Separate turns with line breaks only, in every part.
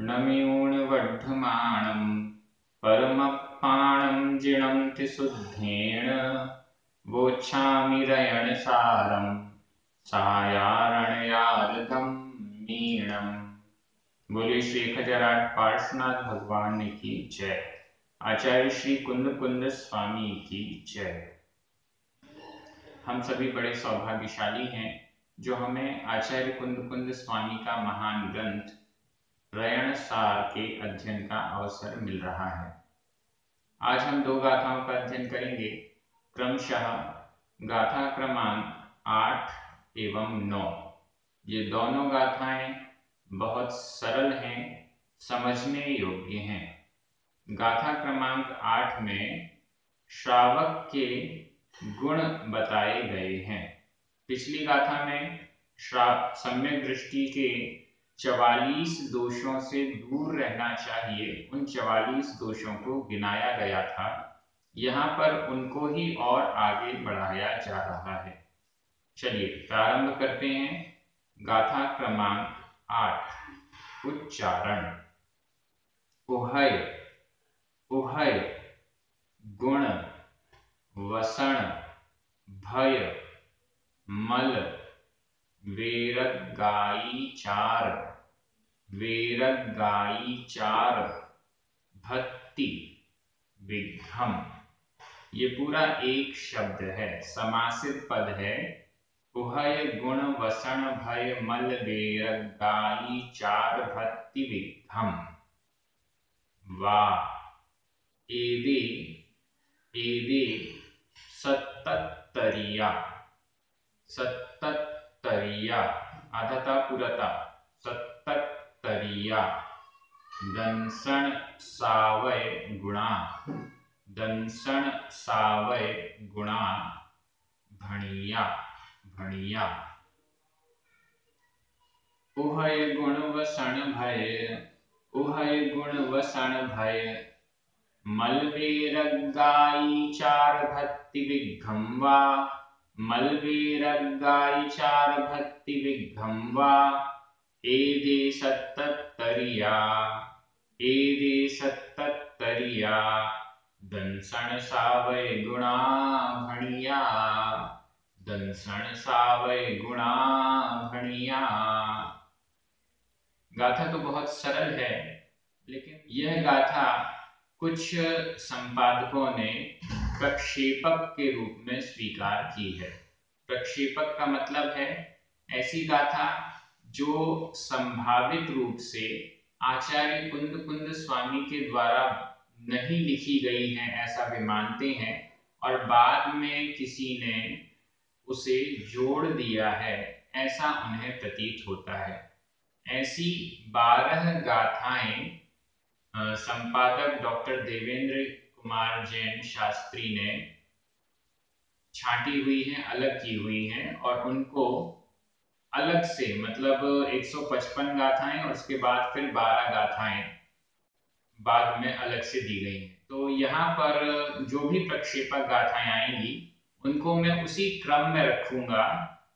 नम्यूणवढ्ढमाणं परमप्पाणं जिणं शुद्धेन वोच्छामि रयणसारं छायारण्यार्घं मीणम्। बोले श्री खजराट पार्श्वनाथ भगवान की जय। आचार्य श्री कुंद कुंद स्वामी की जय। हम सभी बड़े सौभाग्यशाली हैं जो हमें आचार्य कुंद कुंद स्वामी का महान ग्रंथ रयण सार के अध्ययन का अवसर मिल रहा है। आज हम दो गाथाओं का अध्ययन करेंगे, क्रमशः गाथा क्रमांक 8 एवं 9। ये दोनों गाथाएं बहुत सरल हैं, समझने योग्य हैं। गाथा क्रमांक 8 में श्रावक के गुण बताए गए हैं। पिछली गाथा में सम्यक दृष्टि के 44 दोषों से दूर रहना चाहिए, उन 44 दोषों को गिनाया गया था। यहाँ पर उनको ही और आगे बढ़ाया जा रहा है। चलिए प्रारंभ करते हैं। गाथा क्रमांक 8। उच्चारण। उहय उहय गुण वसण भय मल वेरगाई चार भक्ति विघ्नम। ये पूरा एक शब्द है, समासित पद है। उहय गुण वसण भय मल वेरगाई चार भक्ति विघ्नम। वाह एदे एदे सत्तरिया आधाता पुरता सत्तरिया दंसन सावय गुणा भणिया उहय गुण वसण भय मलवेरगाई चार भक्ति विघ्नम वा मलवेरगाई चार भक्ति विघ्नम वा एदे सत्तरिया दंसन सावय गुणा भणिया। गाथा तो बहुत सरल है, लेकिन यह गाथा कुछ संपादकों ने प्रक्षेपक के रूप में स्वीकार की है। प्रक्षेपक का मतलब है ऐसी गाथा जो संभावित रूप से आचार्य कुंद कुंद स्वामी के द्वारा नहीं लिखी गई है, ऐसा वे मानते हैं, और बाद में किसी ने उसे जोड़ दिया है, ऐसा उन्हें प्रतीत होता है। ऐसी 12 गाथाएं संपादक डॉक्टर देवेंद्र कुमार जैन शास्त्री ने छांटी हुई हैं, अलग की हुई हैं, और उनको अलग से मतलब 155 गाथाएं और उसके बाद फिर 12 गाथाएं बाद में अलग से दी गई हैं। तो यहाँ पर जो भी प्रक्षेपक गाथाएं आएंगी उनको मैं उसी क्रम में रखूंगा,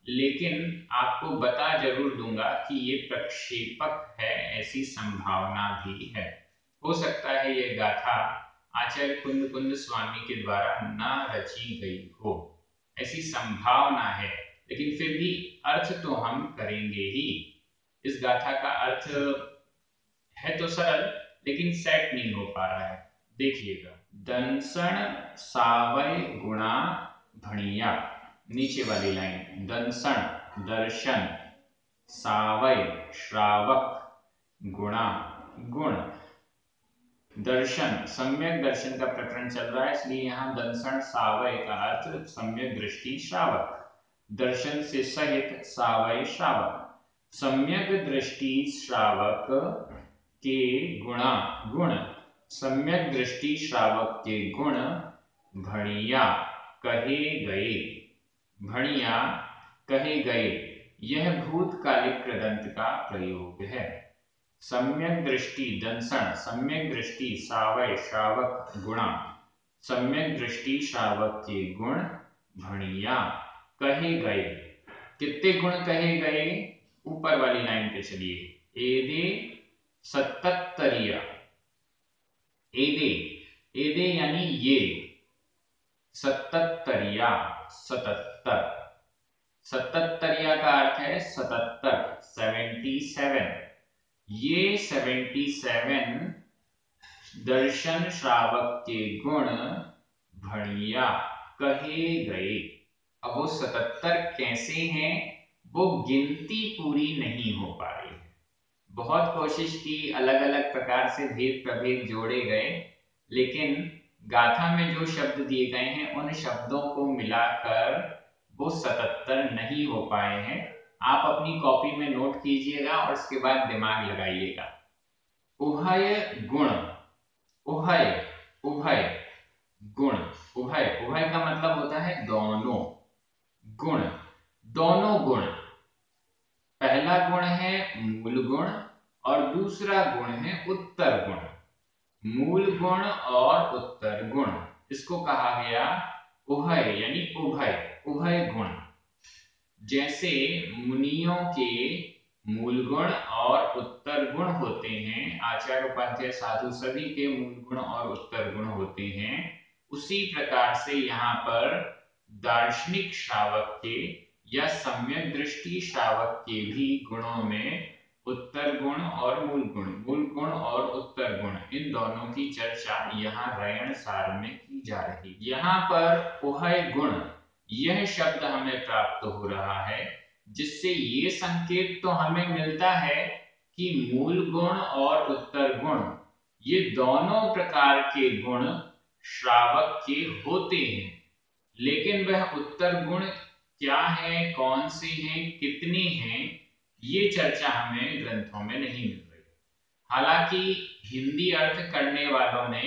लेकिन आपको बता जरूर दूंगा कि ये प्रक्षेपक है, ऐसी संभावना भी है। हो सकता है ये गाथा आचार्य कुंद कुंद स्वामी के द्वारा न रची गई हो, ऐसी संभावना है, लेकिन फिर भी अर्थ तो हम करेंगे ही। इस गाथा का अर्थ है तो सरल, लेकिन सेट नहीं हो पा रहा है। देखिएगा, दंसन सावय गुणा भणिया, नीचे वाली लाइन, दंसन दर्शन, सावय श्रावक, गुणा गुण। दर्शन, सम्यक दर्शन का प्रकरण चल रहा है, इसलिए यहाँ दंसन सावय का अर्थ सम्यक दृष्टि श्रावक, दर्शन से सहित सावय श्रावक। सम्यक दृष्टि श्रावक के गुणा गुण, सम्यक दृष्टि श्रावक के गुण भणिया कहे गए। यह भूतकालिक कृदंत का प्रयोग है। सम्यक दृष्टि दंसन, सम्यक दृष्टि सावय श्रावक गुणा, सम्यक दृष्टि श्रावक के गुण भणिया कहे गए। कितने गुण कहे गए? ऊपर वाली लाइन पे चलिए। एदे सतत्तरिया, एदे, एदे यानी ये, सतत्तरिया, 77, सतत्तरिया का अर्थ है 77, 77। ये 77 दर्शन श्रावक के गुण भणिया कहे गए। अब वो 77 कैसे हैं, वो गिनती पूरी नहीं हो पा रही है। बहुत कोशिश की, अलग अलग प्रकार से भेद प्रभेद जोड़े गए, लेकिन गाथा में जो शब्द दिए गए हैं उन शब्दों को मिलाकर वो 77 नहीं हो पाए हैं। आप अपनी कॉपी में नोट कीजिएगा और उसके बाद दिमाग लगाइएगा। उभय गुण, उभय, उभय गुण, उभय, उभय का मतलब होता है दोनों, गुण, दोनों गुण। पहला गुण है मूल गुण और दूसरा गुण है उत्तर गुण। मूल गुण और उत्तर गुण, इसको कहा गया उभय यानी उभय, उभय गुण। जैसे मुनियों के मूल गुण और उत्तर गुण होते हैं, आचार्य उपाध्याय साधु सभी के मूल गुण और उत्तर गुण होते हैं, उसी प्रकार से यहाँ पर दार्शनिक श्रावक के या सम्यक दृष्टि श्रावक के भी गुणों में उत्तर गुण और मूल गुण और उत्तर गुण, इन दोनों की चर्चा यहाँ रयण सार में की जा रही। यहाँ पर उभय गुण यह शब्द हमें प्राप्त हो रहा है, जिससे ये संकेत तो हमें मिलता है कि मूल गुण और उत्तर गुण ये दोनों प्रकार के गुण श्रावक के होते हैं, लेकिन वह उत्तर गुण क्या है, कौन से हैं, कितने हैं, ये चर्चा हमें ग्रंथों में नहीं मिल रही। हालांकि हिंदी अर्थ करने वालों ने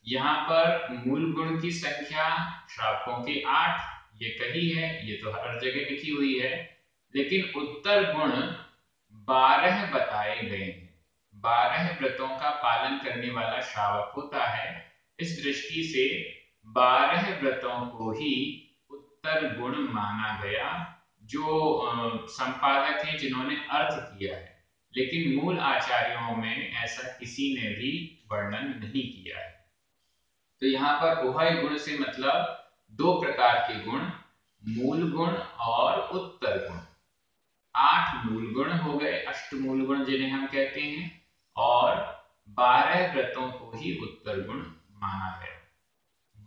यहाँ पर मूल गुण की संख्या श्रावकों के 8 ये कही है, ये तो हर जगह लिखी हुई है, लेकिन उत्तर गुण 12 बताए गए हैं। 12 व्रतों का पालन करने वाला श्रावक होता है। इस दृष्टि से 12 व्रतों को ही उत्तर गुण माना गया, जो संपादक हैं जिन्होंने अर्थ किया है, लेकिन मूल आचार्यों में ऐसा किसी ने भी वर्णन नहीं किया है। तो यहाँ पर उभय गुण से मतलब 2 प्रकार के गुण, मूल गुण और उत्तर गुण। 8 मूल गुण हो गए, अष्टमूल गुण जिन्हें हम कहते हैं, और 12 व्रतों को ही उत्तर गुण माना गया।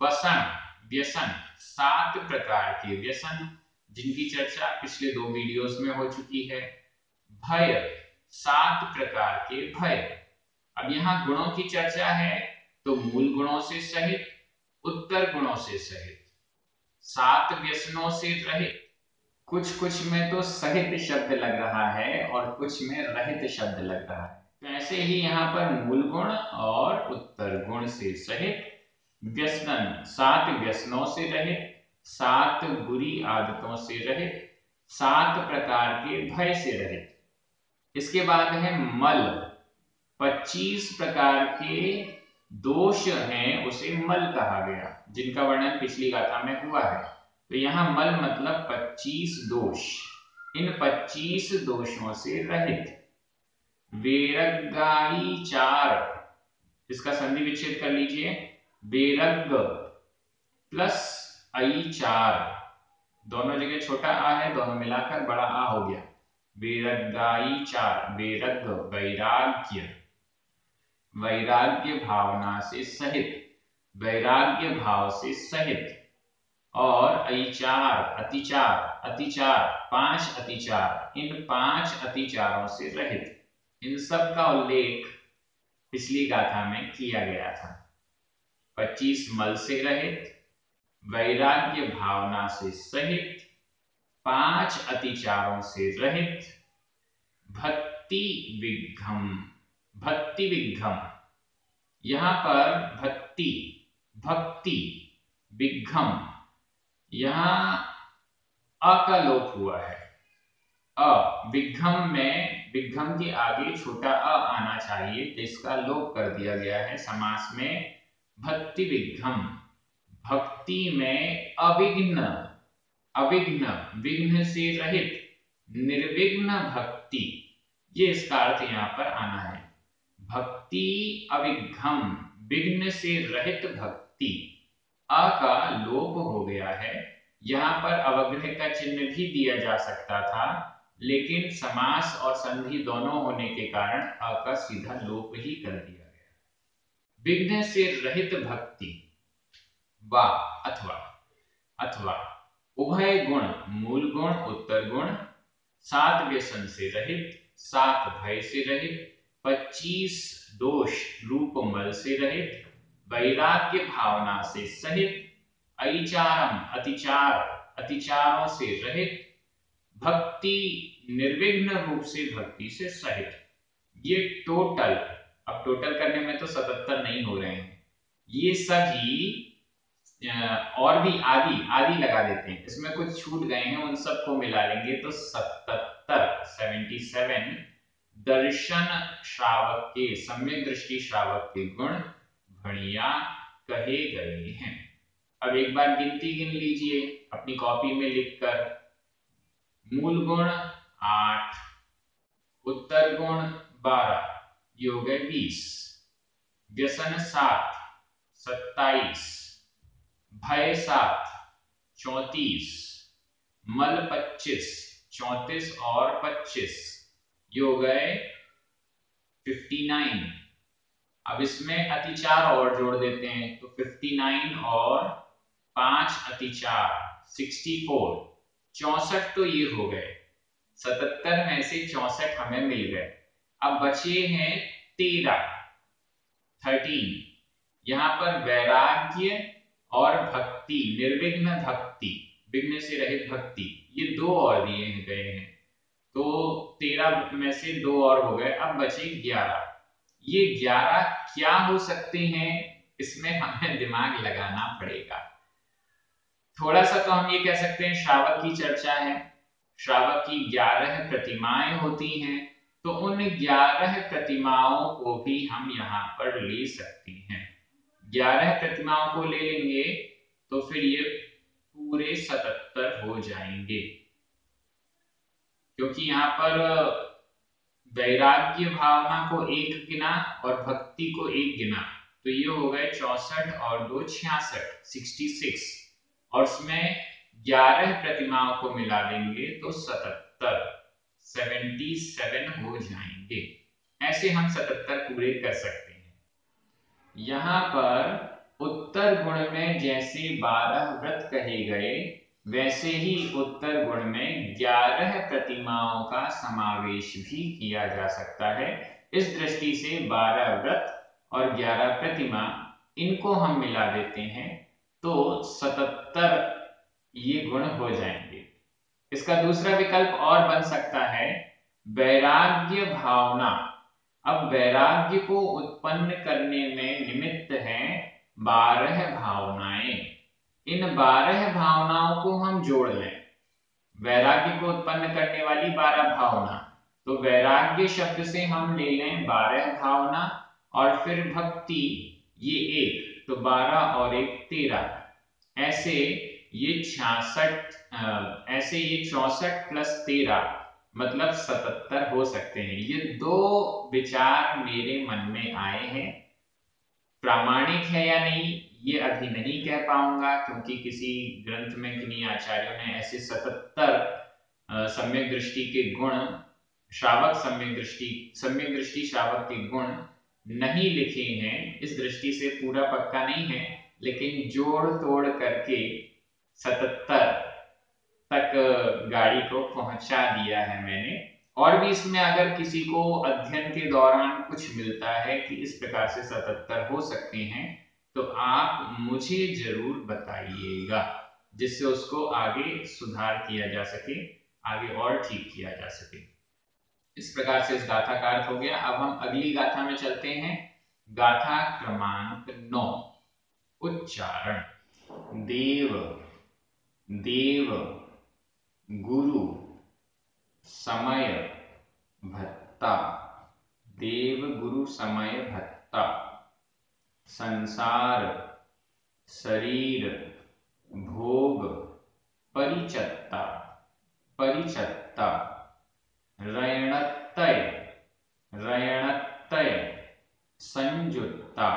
वसन, व्यसन, 7 प्रकार के व्यसन जिनकी चर्चा पिछले 2 वीडियोस में हो चुकी है। भय, 7 प्रकार के भय। अब यहाँ गुणों की चर्चा है तो मूल गुणों से सहित, उत्तर गुणों से सहित, 7 व्यसनों से रहित। कुछ में तो सहित शब्द लग रहा है और कुछ में रहित शब्द लग रहा है। तो ऐसे ही यहाँ पर मूल गुण और उत्तर गुण से सहित, व्यसन 7 व्यसनों से रहित, 7 बुरी आदतों से रहित, 7 प्रकार के भय से रहित। इसके बाद है मल, 25 प्रकार के दोष हैं, उसे मल कहा गया, जिनका वर्णन पिछली गाथा में हुआ है। तो यहाँ मल मतलब 25 दोष, इन 25 दोषों से रहित। वेरगाई 4, इसका संधि विच्छेद कर लीजिए, वेरग प्लस आई 4, दोनों जगह छोटा आ है, दोनों मिलाकर बड़ा आ हो गया। वेरगाई 4, वेरग वैराग्य, वैराग्य भावना से सहित, वैराग्य भाव से सहित। और अतिचार, अतिचार, अतिचार 5 अतिचार, इन 5 अतिचारों से रहित। इन सब का उल्लेख पिछली गाथा में किया गया था। 25 मल से रहित, वैराग्य भावना से सहित, 5 अतिचारों से रहित, भक्ति विघ्नम, भक्ति विघ्नम। यहाँ पर भक्ति, भक्ति विघ्नम, यहाँ अ का लोप हुआ है। अ विघ्नम में, विघ्नम के आगे छोटा अ आना चाहिए, जिसका लोप कर दिया गया है समास में। भक्ति विघ्नम, भक्ति में अविघ्न, अविघ्न विघ्न से रहित, निर्विघ्न भक्ति, ये इसका अर्थ यहाँ पर आना है। भक्ति अविघ्घम, विघ्न से रहित भक्ति। अ का लोप हो गया है। यहाँ पर अवग्रह का चिन्ह भी दिया जा सकता था, लेकिन समास और संधि दोनों होने के कारण अ का सीधा लोप ही कर दिया गया। विघ्न से रहित भक्ति, वा अथवा, अथवा उभय गुण, मूल गुण उत्तर गुण, 7 व्यसन से रहित, 7 भय से रहित, 25 दोष रूप मल से रहित, वैराग्य भावना से सहित, अतिचारम अतिचार अतिचारों से रहित, भक्ति निर्विघ्न रूप से भक्ति से सहित। ये टोटल, अब टोटल करने में तो 77 नहीं हो रहे हैं, ये सभी और भी आदि आदि लगा देते हैं, इसमें कुछ छूट गए हैं, उन सबको मिला लेंगे तो 77 दर्शन श्रावक के, सम्यक दृष्टि श्रावक के गुण भणिया कहे गए हैं। अब एक बार गिनती गिन लीजिए अपनी कॉपी में लिखकर। मूल गुण 8, उत्तर गुण 12, ये हो गए 20, व्यसन 7, 27, भय 7, 34, मल 25, 34 और 25, ये हो गए 59। अब इसमें अतिचार और जोड़ देते हैं तो 59 और 5 अतिचार 64, 64 तो ये हो गए। 77 में से 64 हमें मिल गए। अब बचे हैं 13। यहाँ पर वैराग्य और भक्ति, निर्विघ्न भक्ति, विघ्न से रहित भक्ति, ये 2 और दिए गए हैं, तो 13 में से 2 और हो गए। अब बचे 11। ये 11 क्या हो सकते हैं, इसमें हमें दिमाग लगाना पड़ेगा। थोड़ा सा तो हम ये कह सकते हैं श्रावक की चर्चा है, श्रावक की 11 प्रतिमाएं होती हैं, तो उन 11 प्रतिमाओं को भी हम यहाँ पर ले सकते हैं। 11 प्रतिमाओं को ले लेंगे तो फिर ये पूरे 77 हो जाएंगे, क्योंकि यहाँ पर वैराग्य भावना को 1 गिना और भक्ति को 1 गिना, तो ये हो गए 64 और 2 66, 66, और उसमें 11 प्रतिमाओं को मिला देंगे तो 77 हो जाएंगे। ऐसे हम 77 पूरे कर सकते हैं। यहाँ पर उत्तर गुण में जैसे 12 व्रत कहे गए, वैसे ही उत्तर गुण में 11 प्रतिमाओं का समावेश भी किया जा सकता है। इस दृष्टि से 12 व्रत और 11 प्रतिमा, इनको हम मिला देते हैं तो 77 ये गुण हो जाएंगे। इसका दूसरा विकल्प और बन सकता है वैराग्य भावना। अब वैराग्य को उत्पन्न करने में निमित्त हैं 12 भावनाएं। इन 12 भावनाओं को हम जोड़ लें, वैराग्य को उत्पन्न करने वाली 12 भावना, तो वैराग्य शब्द से हम ले लें 12 भावना, और फिर भक्ति ये 1, तो 12 और 1 13, ऐसे ये 66, ऐसे ये 64 प्लस 13 मतलब 77 हो सकते हैं। ये 2 विचार मेरे मन में आए हैं, प्रामाणिक है या नहीं ये अभी नहीं कह पाऊंगा, क्योंकि किसी ग्रंथ में किन्हीं आचार्यों ने ऐसे 77 सम्यक दृष्टि के गुण, श्रावक सम्यक दृष्टि श्रावक के गुण नहीं लिखे हैं। इस दृष्टि से पूरा पक्का नहीं है, लेकिन जोड़ तोड़ करके 77 तक गाड़ी को पहुंचा दिया है मैंने। और भी इसमें अगर किसी को अध्ययन के दौरान कुछ मिलता है कि इस प्रकार से 77 हो सकते हैं, तो आप मुझे जरूर बताइएगा, जिससे उसको आगे सुधार किया जा सके, आगे और ठीक किया जा सके। इस प्रकार से इस गाथा का अर्थ हो गया। अब हम अगली गाथा में चलते हैं। गाथा क्रमांक 9, उच्चारण। देव देव गुरु समय भत्ता, देव गुरु समय भत्ता, संसार शरीर भोग परिचत्ता, परिचत्ता, रयणत्तय, रयणत्तय संयुक्ता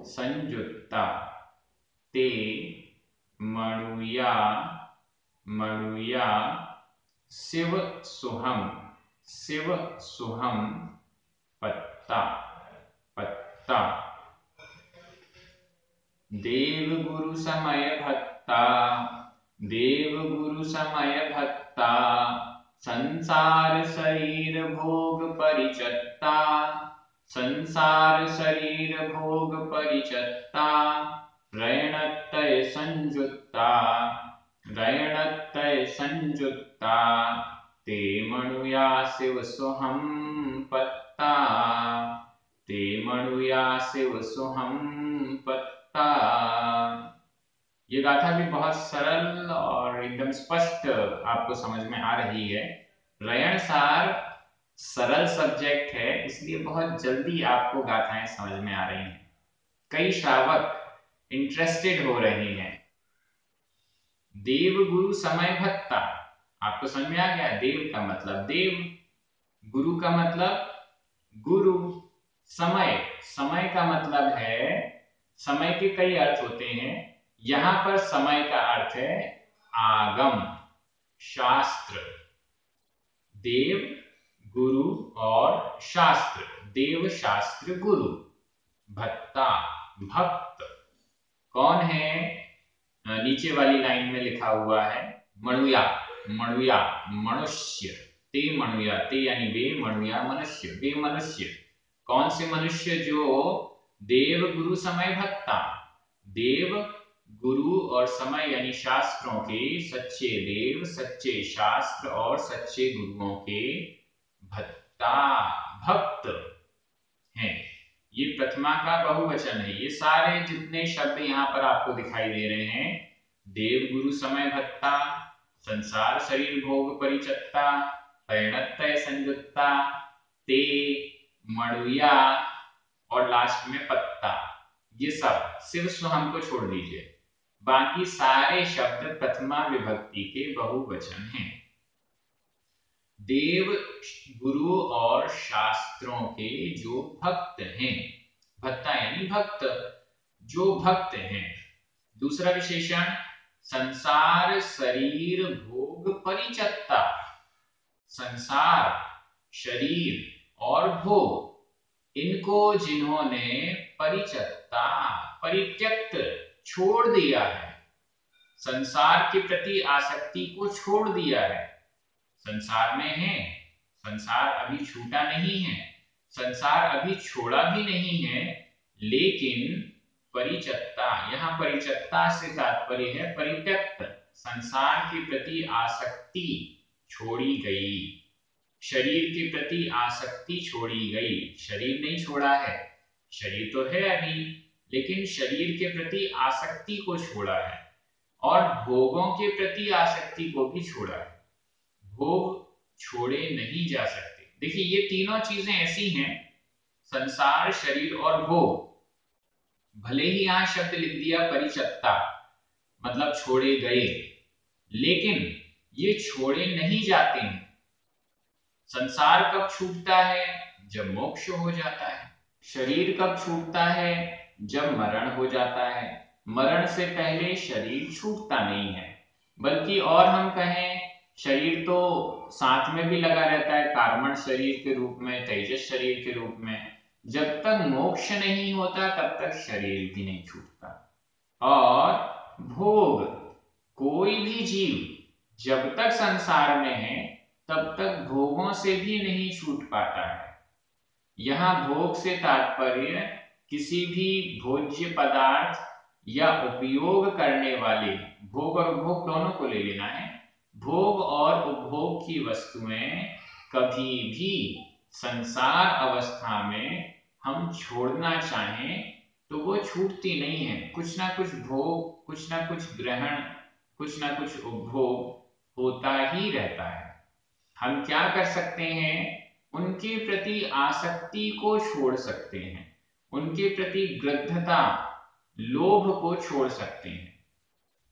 संयुक्ता, ते मणुया मणुया, शिव सुहम पत्ता पत्ता, देव गुरु समय भक्ता संसार शरीर भोग परिचत्ता रयणत्तय संयुक्ता ते मणुया शिव सुहम पत्ता। ये गाथा भी बहुत सरल और एकदम स्पष्ट आपको समझ में आ रही है। रयणसार सरल सब्जेक्ट है, इसलिए बहुत जल्दी आपको गाथाएं समझ में आ रही हैं। कई श्रावक इंटरेस्टेड हो रहे हैं। देव गुरु समय भक्ता, आपको समझ में आ गया। देव का मतलब देव, गुरु का मतलब गुरु, समय का मतलब है, समय के कई अर्थ होते हैं। यहां पर समय का अर्थ है आगम, शास्त्र। देव गुरु और शास्त्र, देव शास्त्र गुरु। भक्ता भक्त कौन है? नीचे वाली लाइन में लिखा हुआ है मणुया मनुष्य, ते मणुया, ते यानी वे, मणुया मनुष्य, वे मनुष्य। कौन से मनुष्य? जो देव गुरु समय भक्ता, देव गुरु और समय यानी शास्त्रों के, सच्चे देव, सच्चे शास्त्र और सच्चे गुरुओं के भक्ता, भक्त हैं। ये प्रथमा का बहुवचन है। ये सारे जितने शब्द यहाँ पर आपको दिखाई दे रहे हैं, देव गुरु समय भक्ता, संसार शरीर भोग परिचत्ता, परिणत्तय संयुक्ता, ते मणुया और लास्ट में पत्ता, ये सब शिव सुहम को छोड़ दीजिए, बाकी सारे शब्द प्रथमा विभक्ति के बहुवचन हैं। देव गुरु और शास्त्रों के जो भक्त हैं, भक्ता यानी भक्त, जो भक्त हैं। दूसरा विशेषण संसार शरीर भोग परिचत्ता, संसार शरीर और भोग इनको जिन्होंने परिचत्ता परित्यक्त छोड़ दिया है, संसार के प्रति आसक्ति को छोड़ दिया है। संसार में है, संसार अभी छूटा नहीं है, संसार अभी छोड़ा भी नहीं है, लेकिन परिचत्ता, यहाँ परिचत्ता से तात्पर्य है परित्यक्त, संसार के प्रति आसक्ति छोड़ी गई, शरीर के प्रति आसक्ति छोड़ी गई। शरीर नहीं छोड़ा है, शरीर तो है अभी, लेकिन शरीर के प्रति आसक्ति को छोड़ा है और भोगों के प्रति आसक्ति को भी छोड़ा है। भोग छोड़े नहीं जा सकते। देखिए ये तीनों चीजें ऐसी हैं, संसार शरीर और भोग, भले ही यहां शब्द लिख दिया परिचत्ता मतलब छोड़े गए, लेकिन ये छोड़े नहीं जाते हैं। संसार कब छूटता है? जब मोक्ष हो जाता है। शरीर कब छूटता है? जब मरण हो जाता है। मरण से पहले शरीर छूटता नहीं है, बल्कि और हम कहें शरीर तो साथ में भी लगा रहता है, कार्बन शरीर के रूप में, तेजस शरीर के रूप में। जब तक मोक्ष नहीं होता तब तक शरीर भी नहीं छूटता। और भोग, कोई भी जीव जब तक संसार में है तब तक भोगों से भी नहीं छूट पाता है। यहाँ भोग से तात्पर्य किसी भी भोज्य पदार्थ या उपयोग करने वाले, भोग और उपभोग दोनों को ले लेना है, भोग और उपभोग की वस्तुएं कभी भी संसार अवस्था में हम छोड़ना चाहें तो वो छूटती नहीं है। कुछ ना कुछ भोग, कुछ ना कुछ ग्रहण, कुछ ना कुछ उपभोग होता ही रहता है। हम क्या कर सकते हैं? उनके प्रति आसक्ति को छोड़ सकते हैं, उनके प्रति गृद्धता, लोभ को छोड़ सकते हैं।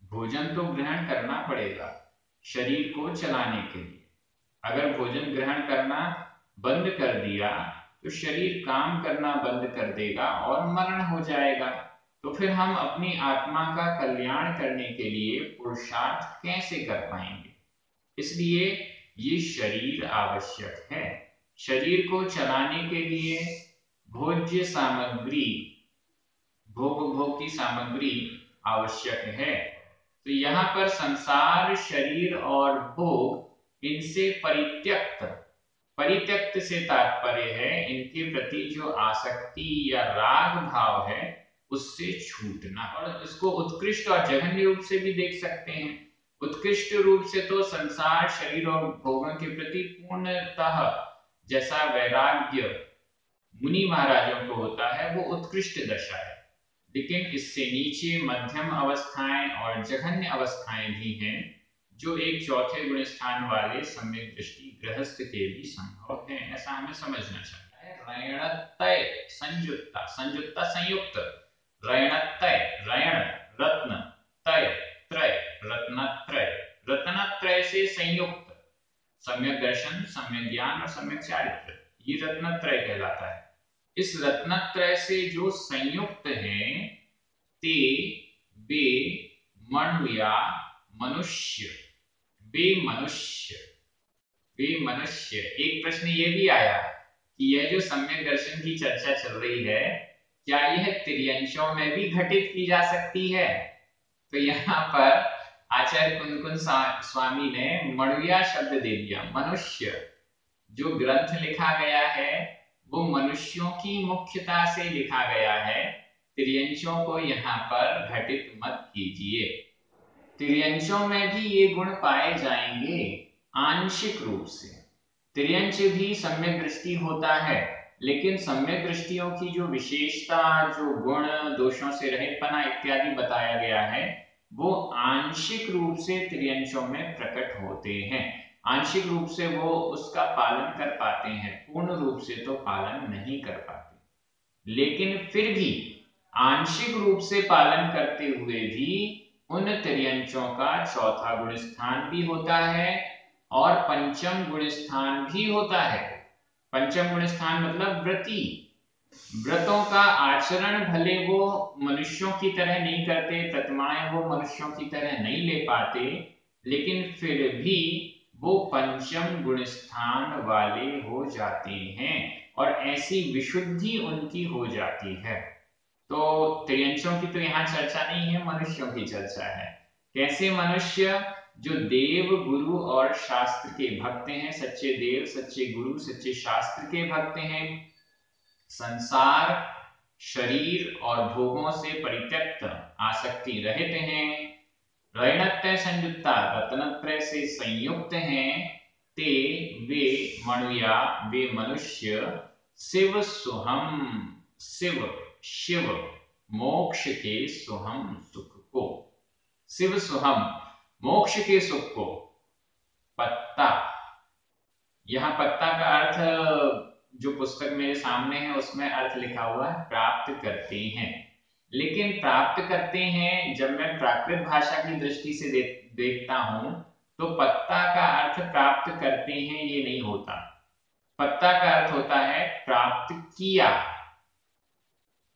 भोजन तो ग्रहण करना पड़ेगा शरीर को चलाने के लिए। अगर भोजन ग्रहण करना बंद कर दिया तो शरीर काम करना बंद कर देगा और मरण हो जाएगा। तो फिर हम अपनी आत्मा का कल्याण करने के लिए पुरुषार्थ कैसे कर पाएंगे? इसलिए ये शरीर आवश्यक है। शरीर को चलाने के लिए भोज्य सामग्री, भोग की सामग्री आवश्यक है। तो यहाँ पर संसार, शरीर और भोग, इनसे परित्यक्त, परित्यक्त से तात्पर्य है इनके प्रति जो आसक्ति या राग भाव है उससे छूटना। और इसको उत्कृष्ट और जघन्य रूप से भी देख सकते हैं। उत्कृष्ट रूप से तो संसार, शरीर और भोगों के प्रति पूर्णतः जैसा वैराग्य मुनि महाराजों को होता है वो उत्कृष्ट दशा है। लेकिन इससे नीचे मध्यम अवस्थाएं और जघन्य अवस्थाएं भी हैं जो एक चौथे गुण स्थान वाले सम्यक दृष्टि गृहस्थ के भी संभव है, ऐसा हमें समझना चाहिए। रयणतय संयुक्ता, संयुक्ता संयुक्त, रयणतय रयण रत्न, तय त्रय रत्नत्रय, रत्नत्रय से संयुक्त सम्यक दर्शन, सम्यक ज्ञान और सम्यक चारित्र, ये रत्नत्रय कहलाता है। इस रत्नत्रय से जो संयुक्त हैं ते वे मनुया मनुष्य, वे मनुष्य, वे मनुष्य। एक प्रश्न ये भी आया कि यह जो सम्यक दर्शन की चर्चा चल रही है क्या यह त्रियंशों में भी घटित की जा सकती है? तो यहाँ पर आचार्य कुंदकुंद स्वामी ने मनुया शब्द दे दिया। मनुष्य, जो ग्रंथ लिखा गया है वो मनुष्यों की मुख्यता से लिखा गया है। त्रियंशों को यहाँ पर घटित मत कीजिए। त्रियंशों में भी ये गुण पाए जाएंगे आंशिक रूप से। त्रियंश भी सम्यक दृष्टि होता है, लेकिन सम्यक दृष्टियों की जो विशेषता, जो गुण, दोषों से रहितपना इत्यादि बताया गया है वो आंशिक रूप से त्रियंशों में प्रकट होते हैं। आंशिक रूप से वो उसका पालन कर पाते हैं, पूर्ण रूप से तो पालन नहीं कर पाते। लेकिन फिर भी आंशिक रूप से पालन करते हुए भी उन त्रियंशों का चौथा गुण स्थान भी होता है और पंचम गुण स्थान भी होता है। पंचम गुण स्थान मतलब व्रती, व्रतों का आचरण भले वो मनुष्यों की तरह नहीं करते, प्रतिमाएं वो मनुष्यों की तरह नहीं ले पाते, लेकिन फिर भी वो पंचम गुण स्थान वाले हो जाते हैं और ऐसी विशुद्धि उनकी हो जाती है। तो त्रियंशों की तो यहाँ चर्चा नहीं है, मनुष्यों की चर्चा है। कैसे मनुष्य? जो देव, गुरु और शास्त्र के भक्त हैं, सच्चे देव, सच्चे गुरु, सच्चे शास्त्र के भक्त हैं, संसार, शरीर और भोगों से परित्यक्त, आसक्ति रहित हैं, रयणत्रय संयुक्ता, रत्नत्रय से संयुक्त हैं, ते वे मनुया, वे मनुष्य, शिव सुहम, शिव शिव मोक्ष के सुहम सुख को, शिव सुहम मोक्ष के सुख को, पत्ता, यहां पत्ता का अर्थ जो पुस्तक मेरे सामने है उसमें अर्थ लिखा हुआ है प्राप्त करते हैं। लेकिन प्राप्त करते हैं जब मैं प्राकृत भाषा की दृष्टि से देखता हूं तो पत्ता का अर्थ प्राप्त करते हैं ये नहीं होता। पत्ता का अर्थ होता है प्राप्त किया,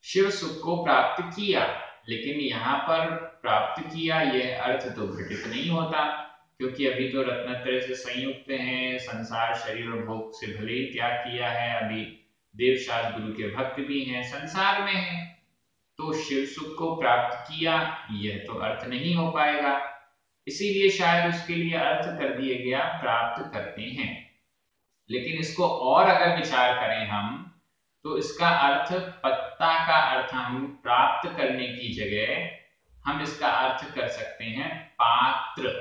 शिव सुख को प्राप्त किया। लेकिन यहाँ पर प्राप्त किया यह अर्थ तो घटित नहीं होता, क्योंकि अभी तो रत्नत्रय से संयुक्त हैं, संसार, शरीर और भोग से भले ही त्याग किया है, अभी देव, शास्त्र, गुरु के भक्त भी हैं, संसार में हैं, तो शिव सुख को प्राप्त किया यह तो अर्थ नहीं हो पाएगा। इसीलिए शायद उसके लिए अर्थ कर दिया गया प्राप्त करते हैं। लेकिन इसको और अगर विचार करें हम तो इसका अर्थ, पत्ता का अर्थ हम प्राप्त करने की जगह हम इसका अर्थ कर सकते हैं पात्र,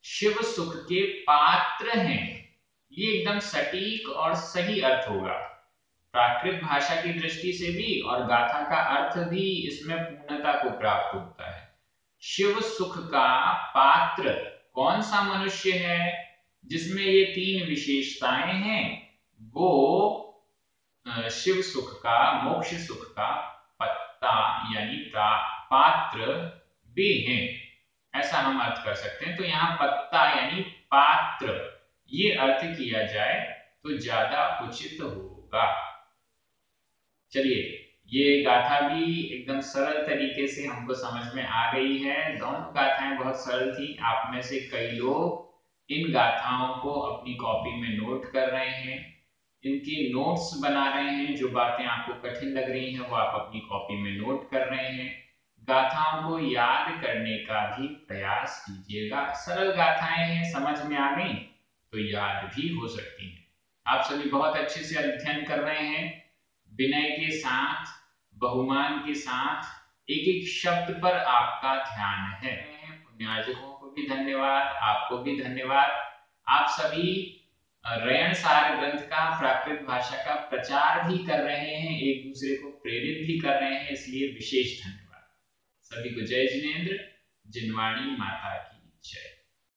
शिव सुख के पात्र हैं। ये एकदम सटीक और सही अर्थ होगा प्राकृत भाषा की दृष्टि से भी, और गाथा का अर्थ भी इसमें पूर्णता को प्राप्त होता है। शिव सुख का पात्र कौन सा मनुष्य है जिसमें ये तीन विशेषताएं हैं? वो शिव सुख का, मोक्ष सुख का पत्ता यानी पात्र भी हैं, ऐसा हम अर्थ कर सकते हैं। तो यहाँ पत्ता यानी पात्र ये अर्थ किया जाए तो ज्यादा उचित होगा। होगा। चलिए, ये गाथा भी एकदम सरल तरीके से हमको समझ में आ गई है। दोनों गाथाएं बहुत सरल थी। आप में से कई लोग इन गाथाओं को अपनी कॉपी में नोट कर रहे हैं, इनके नोट्स बना रहे हैं। जो बातें आपको कठिन लग रही हैं वो आप अपनी कॉपी में नोट कर रहे हैं। गाथाओं को याद करने का भी प्रयास कीजिएगा। सरल गाथाएं हैं, समझ में आ गई तो याद भी हो सकती हैं। आप सभी बहुत अच्छे से अध्ययन कर रहे हैं, विनय के साथ, बहुमान के साथ। एक एक शब्द पर आपका ध्यान है। पुण्यार्जकों को भी धन्यवाद, आपको भी धन्यवाद। आप सभी रयन सार ग्रंथ का, प्राकृत भाषा का प्रचार भी कर रहे हैं, एक दूसरे को प्रेरित भी कर रहे हैं, इसलिए विशेष धन्यवाद। सभी को जय जिनेंद्र। जिनवाणी माता की जय।